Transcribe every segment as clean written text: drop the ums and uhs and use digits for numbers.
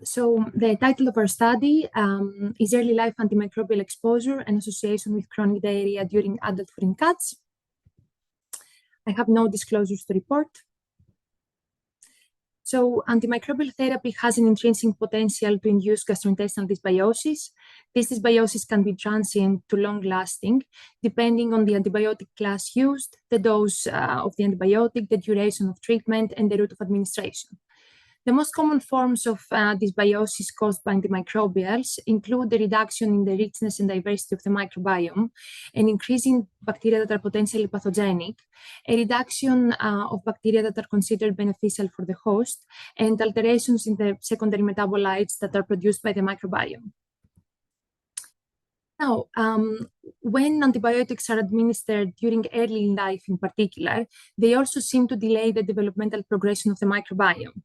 So the title of our study is Early Life Antimicrobial Exposure and Association with Chronic Diarrhea During Adulthood in Cats. I have no disclosures to report. So antimicrobial therapy has an intrinsic potential to induce gastrointestinal dysbiosis. This dysbiosis can be transient to long-lasting, depending on the antibiotic class used, the dose of the antibiotic, the duration of treatment, and the route of administration. The most common forms of dysbiosis caused by antimicrobials include the reduction in the richness and diversity of the microbiome, an increase in bacteria that are potentially pathogenic, a reduction of bacteria that are considered beneficial for the host, and alterations in the secondary metabolites that are produced by the microbiome. Now, when antibiotics are administered during early life in particular, they also seem to delay the developmental progression of the microbiome.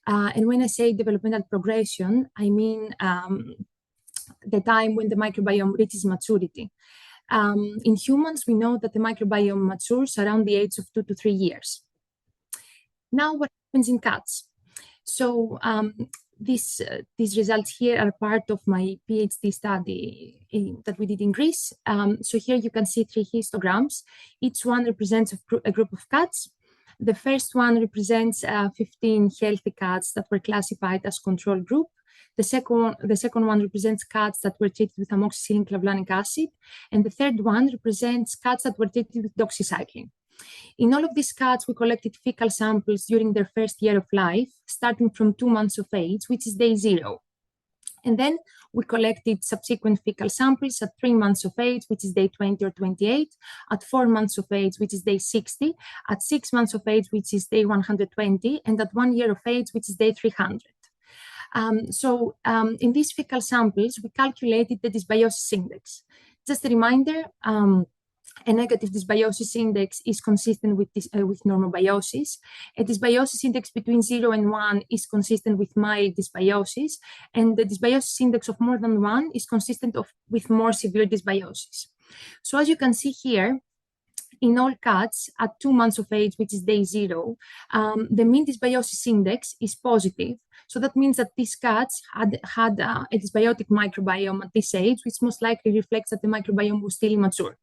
And when I say developmental progression, I mean the time when the microbiome reaches maturity. In humans, we know that the microbiome matures around the age of 2 to 3 years. Now, what happens in cats? So these results here are part of my PhD study that we did in Greece. So here you can see 3 histograms. Each one represents a group of cats. The first one represents 15 healthy cats that were classified as control group. The second one represents cats that were treated with amoxicillin clavulanic acid. And the third one represents cats that were treated with doxycycline. In all of these cats, we collected fecal samples during their first year of life, starting from 2 months of age, which is day 0. And then we collected subsequent fecal samples at 3 months of age, which is day 20 or 28, at 4 months of age, which is day 60, at 6 months of age, which is day 120, and at 1 year of age, which is day 300. In these fecal samples, we calculated the dysbiosis index. Just a reminder, a negative dysbiosis index is consistent with normobiosis. A dysbiosis index between 0 and 1 is consistent with mild dysbiosis, and the dysbiosis index of more than 1 is consistent with more severe dysbiosis. So as you can see here, in all cats at 2 months of age, which is day 0, the mean dysbiosis index is positive. So that means that these cats had a dysbiotic microbiome at this age, which most likely reflects that the microbiome was still immature.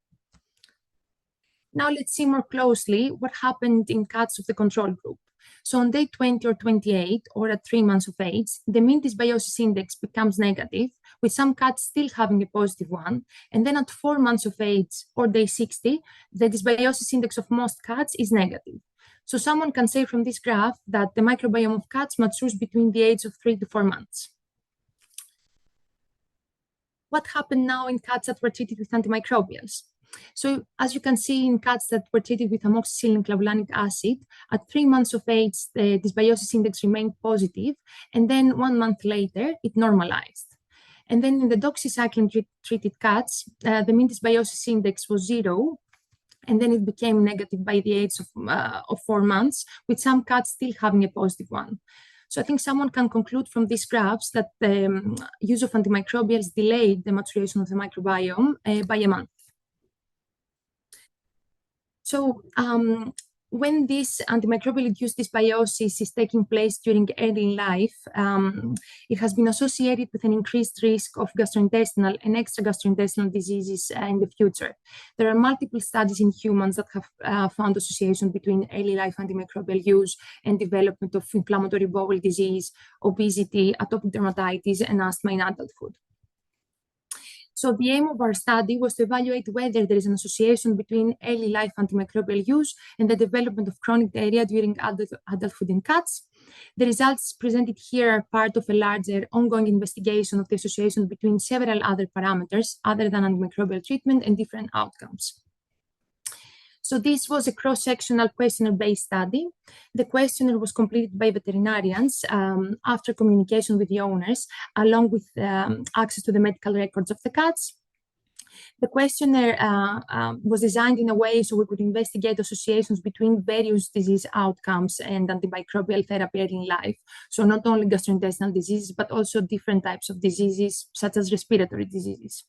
Now let's see more closely what happened in cats of the control group. So on day 20 or 28, or at 3 months of age, the mean dysbiosis index becomes negative, with some cats still having a positive one. And then at 4 months of age, or day 60, the dysbiosis index of most cats is negative. So someone can say from this graph that the microbiome of cats matures between the age of 3 to 4 months. What happened now in cats that were treated with antimicrobials? So as you can see in cats that were treated with amoxicillin clavulanic acid, at 3 months of age, the dysbiosis index remained positive, and then 1 month later, it normalized. And then in the doxycycline-treated cats, the mean dysbiosis index was 0, and then it became negative by the age of 4 months, with some cats still having a positive one. So I think someone can conclude from these graphs that the use of antimicrobials delayed the maturation of the microbiome by a month. So when this antimicrobial-induced dysbiosis is taking place during early life, it has been associated with an increased risk of gastrointestinal and extragastrointestinal diseases in the future. There are multiple studies in humans that have found association between early life antimicrobial use and development of inflammatory bowel disease, obesity, atopic dermatitis, and asthma in adulthood. So the aim of our study was to evaluate whether there is an association between early life antimicrobial use and the development of chronic diarrhea during adulthood in cats. The results presented here are part of a larger ongoing investigation of the association between several other parameters other than antimicrobial treatment and different outcomes. So this was a cross-sectional questionnaire-based study. The questionnaire was completed by veterinarians after communication with the owners, along with access to the medical records of the cats. The questionnaire was designed in a way so we could investigate associations between various disease outcomes and antimicrobial therapy in life. So not only gastrointestinal diseases, but also different types of diseases, such as respiratory diseases.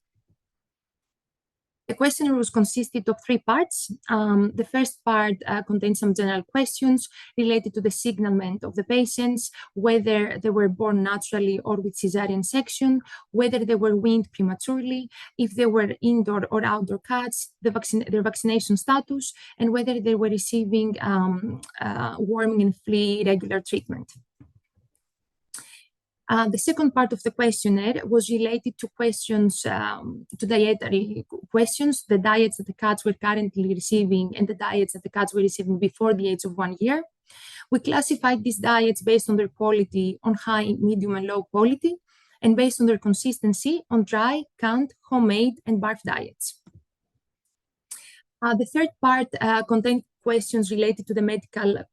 The questionnaire was consisted of 3 parts. The first part contained some general questions related to the signalment of the patients, whether they were born naturally or with cesarean section, whether they were weaned prematurely, if they were indoor or outdoor cats, their vaccination status, and whether they were receiving worming and flea regular treatment. The second part of the questionnaire was related to questions, to dietary questions, the diets that the cats were currently receiving and the diets that the cats were receiving before the age of 1 year. We classified these diets based on their quality on high, medium, and low quality, and based on their consistency on dry, canned, homemade, and barf diets. The third part contained questions related to the medical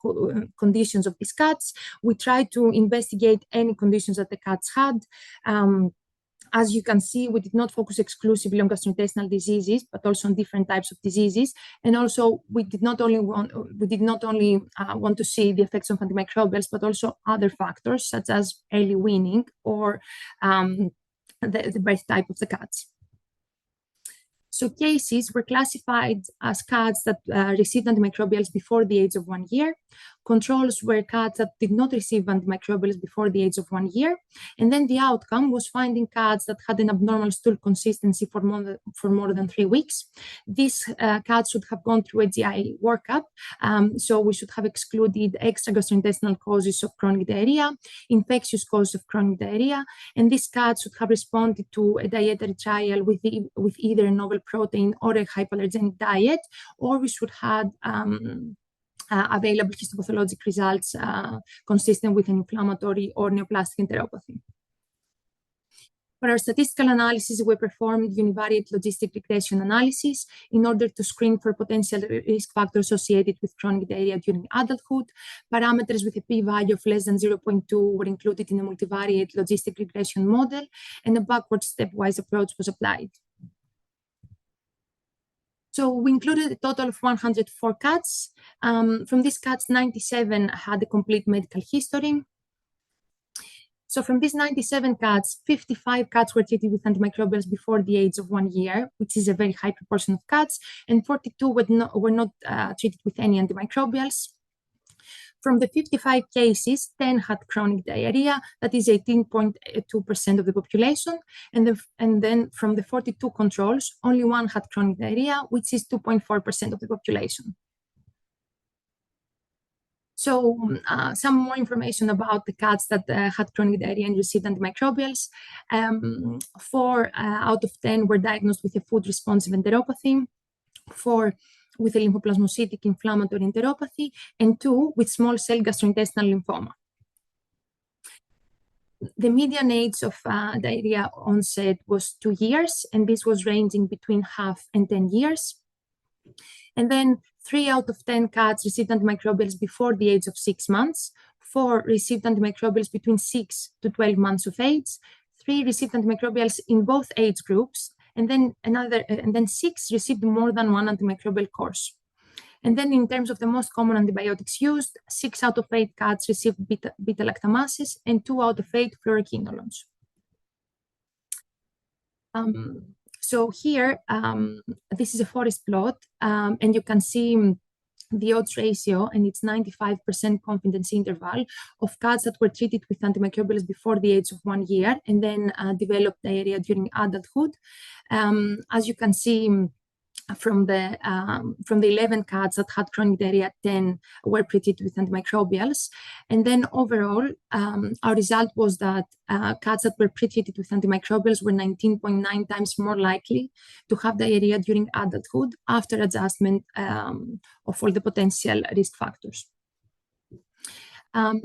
conditions of these cats. We tried to investigate any conditions that the cats had. As you can see, we did not focus exclusively on gastrointestinal diseases, but also on different types of diseases. And also, we did not only want to see the effects of antimicrobials, but also other factors such as early weaning or the birth type of the cats. So cases were classified as cats that received antimicrobials before the age of 1 year. Controls were cats that did not receive antimicrobials before the age of 1 year. And then the outcome was finding cats that had an abnormal stool consistency for more than 3 weeks. These cats should have gone through a GI workup. So we should have excluded extra gastrointestinal causes of chronic diarrhea, infectious causes of chronic diarrhea, and these cats should have responded to a dietary trial with either a novel protein or a hypoallergenic diet, or we should have available histopathologic results consistent with an inflammatory or neoplastic enteropathy. For our statistical analysis, we performed univariate logistic regression analysis in order to screen for potential risk factors associated with chronic diarrhea during adulthood. Parameters with a p-value of less than 0.2 were included in a multivariate logistic regression model, and a backward stepwise approach was applied. So we included a total of 104 cats. From these cats, 97 had a complete medical history. So from these 97 cats, 55 cats were treated with antimicrobials before the age of 1 year, which is a very high proportion of cats, and 42 were not treated with any antimicrobials. From the 55 cases, 10 had chronic diarrhea, that is 18.2% of the population. And then from the 42 controls, only 1 had chronic diarrhea, which is 2.4% of the population. So some more information about the cats that had chronic diarrhea and received antimicrobials. 4 out of 10 were diagnosed with a food-responsive enteropathy. 4 with a lymphoplasmocytic inflammatory enteropathy, and 2 with small cell gastrointestinal lymphoma. The median age of diarrhea onset was 2 years, and this was ranging between half and 10 years. And then 3 out of 10 cats received antimicrobials before the age of 6 months. 4 received antimicrobials between 6 to 12 months of age. 3 received antimicrobials in both age groups. And then 6 received more than 1 antimicrobial course. And then in terms of the most common antibiotics used, 6 out of 8 cats received beta-lactamases and 2 out of 8 fluoroquinolones. So here, this is a forest plot, and you can see the odds ratio, and it's 95% confidence interval of cats that were treated with antimicrobials before the age of 1 year and then developed diarrhea during adulthood. As you can see from the 11 cats that had chronic diarrhea, 10 were treated with antimicrobials. And then overall, our result was that cats that were pre-treated with antimicrobials were 19.9 times more likely to have diarrhea during adulthood after adjustment of all the potential risk factors.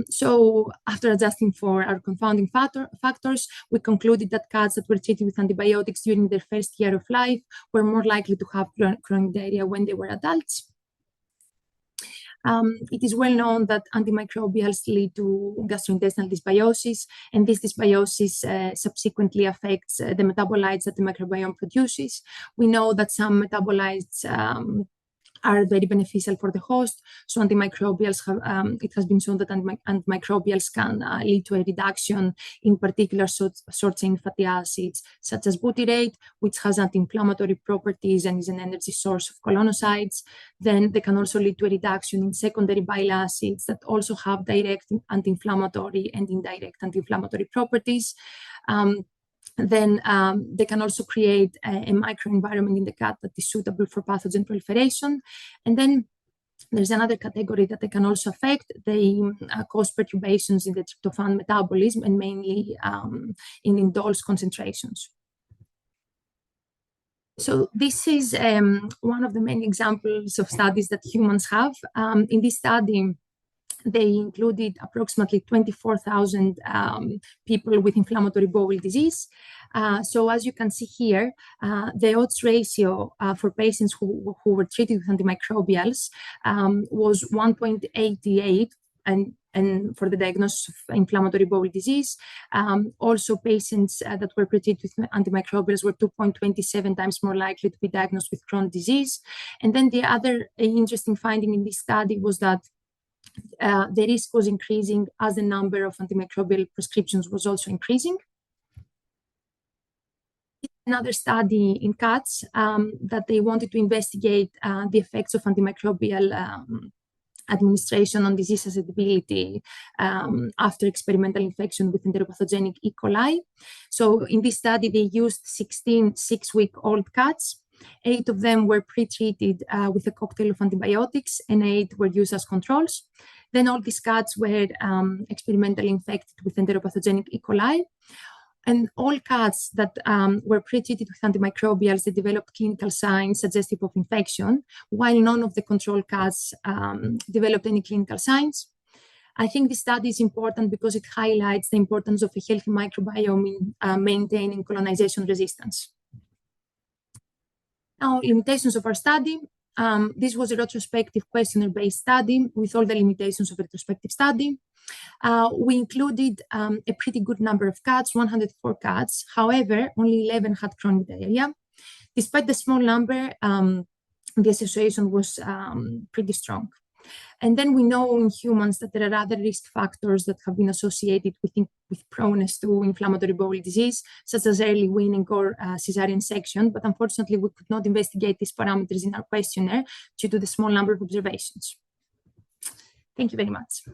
So after adjusting for our confounding factors, we concluded that cats that were treated with antibiotics during their first year of life were more likely to have chronic diarrhea when they were adults. It is well known that antimicrobials lead to gastrointestinal dysbiosis, and this dysbiosis subsequently affects the metabolites that the microbiome produces. We know that some metabolites are very beneficial for the host. So antimicrobials have, it has been shown that antimicrobials can lead to a reduction in particular short-chain fatty acids, such as butyrate, which has anti-inflammatory properties and is an energy source of colonocytes. Then they can also lead to a reduction in secondary bile acids that also have direct anti-inflammatory and indirect anti-inflammatory properties. Then they can also create a microenvironment in the gut that is suitable for pathogen proliferation. And then there's another category that they can also affect. They cause perturbations in the tryptophan metabolism and mainly in indoles concentrations. So this is one of the main examples of studies that humans have. In this study, they included approximately 24,000 people with inflammatory bowel disease. So as you can see here, the odds ratio for patients who were treated with antimicrobials was 1.88 and for the diagnosis of inflammatory bowel disease. Also, patients that were treated with antimicrobials were 2.27 times more likely to be diagnosed with Crohn's disease. And then the other interesting finding in this study was that the risk was increasing as the number of antimicrobial prescriptions was also increasing. Another study in cats that they wanted to investigate the effects of antimicrobial administration on disease susceptibility after experimental infection with enteropathogenic E. coli. So in this study, they used 16 6-week-old cats. 8 of them were pre-treated with a cocktail of antibiotics and 8 were used as controls. Then all these cats were experimentally infected with enteropathogenic E. coli. And all cats that were pre-treated with antimicrobials, they developed clinical signs suggestive of infection, while none of the control cats developed any clinical signs. I think this study is important because it highlights the importance of a healthy microbiome in maintaining colonization resistance. Now, limitations of our study. This was a retrospective questionnaire-based study with all the limitations of a retrospective study. We included a pretty good number of cats, 104 cats. However, only 11 had chronic diarrhea. Despite the small number, the association was pretty strong. And then we know in humans that there are other risk factors that have been associated with proneness to inflammatory bowel disease, such as early weaning or cesarean section. But unfortunately, we could not investigate these parameters in our questionnaire due to the small number of observations. Thank you very much.